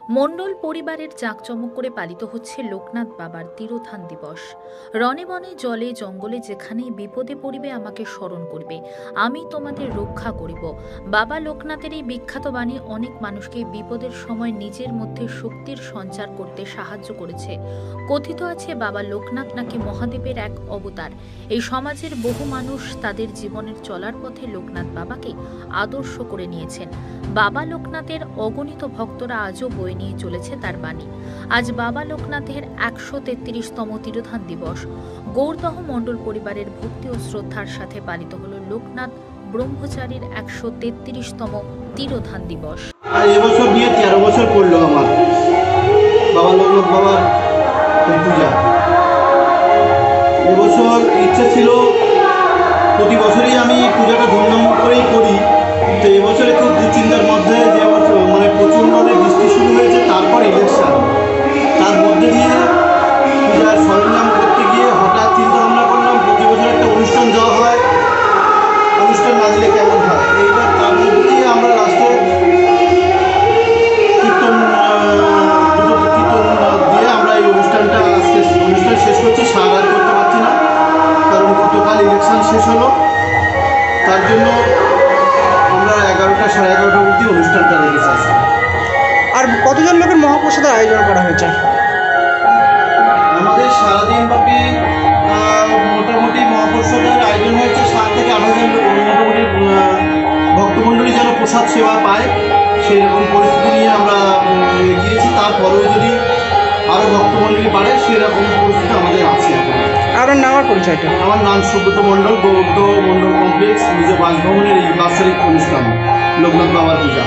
মণ্ডল পরিবারের জাঁকজমক করে পালিত হচ্ছে লোকনাথ বাবার তিরোধান দিবস। রণে বনে জলে জঙ্গলে যেখানেই বিপদে পড়িবে আমাকে স্মরণ করিবে, আমি তোমাদের রক্ষা করিব। বাবা লোকনাথের এই বিখ্যাত বাণী অনেক মানুষকে বিপদের সময় নিজের মধ্যে শক্তির সঞ্চার করতে সাহায্য করেছে। কথিত আছে বাবা লোকনাথ নাকি মহাদেবের এক অবতার। এই সমাজের বহু মানুষ তাদের জীবনের চলার পথে লোকনাথ বাবাকে আদর্শ করে নিয়েছেন। বাবা লোকনাথের অগণিত ভক্তরা আজও বয়ে নিয়ে চলেছে তার বাণী। আজ বাবা লোকনাথের ১৩৩তম তিরোধান দিবস। গৌরদহ মণ্ডল পরিবারের ভক্তি ও শ্রদ্ধার সাথে পালিত হল লোকনাথ ব্রহ্মচারীর ১৩৩তম তিরোধান দিবস। এবছর নিয়ে ১৩ বছর পড়লো আমার বাবা লোকনাথ বাবার পূজা। এবছর ইচ্ছা ছিল প্রতি বছরই আমি পূজাটা ধুমধাম করেই করি, তো এবছরে খুব দুশ্চিন্তার মধ্যে যে মানে প্রচণ্ড অনেক বৃষ্টি শুরু হয়েছে, তারপর ইলেকশন, তার মধ্যে দিয়ে পূজার সরঞ্জাম করতে গিয়ে হঠাৎ চিন্তা ভাবনা করলাম প্রতি বছর একটা অনুষ্ঠান দেওয়া হয়, অনুষ্ঠান না দিলে কেমন হয়। এইবার তার মধ্যে দিয়ে আমরা লাস্টে কীর্তন দিয়ে আমরা এই অনুষ্ঠানটা আজকে অনুষ্ঠান শেষ করছি। সারা রাত করতে পারছি না, কারণ গতকাল ইলেকশন শেষ হলো, তার জন্য আমরা ১১টা সাড়ে ১১টা অবধি অনুষ্ঠানটা রেখেছি। আর কতজন লোকের মহাপ্রসাদের আয়োজন করা হয়েছে? আমাদের সারাদিন ব্যাপী মোটামুটি মহাপ্রসাদের আয়োজন হয়েছে ৭ থেকে ৮ জন মোটামুটি ভক্তমণ্ডলী যেন প্রসাদ সেবা পায় সেই রকম পরিস্থিতি নিয়ে আমরা গিয়েছি। তারপরেও যদি আরও ভক্তমণ্ডলী বাড়ে সেরকম পরিস্থিতি আমাদের আছে। আপনার নাম আর পরিচয়টা? আমার নাম সুব্রত মণ্ডল, গৌরদহ মণ্ডল কমপ্লেক্স, নিজ বাসভবনের এই বাৎসরিক অনুষ্ঠান লোকনাথ বাবার পূজা।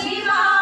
Viva!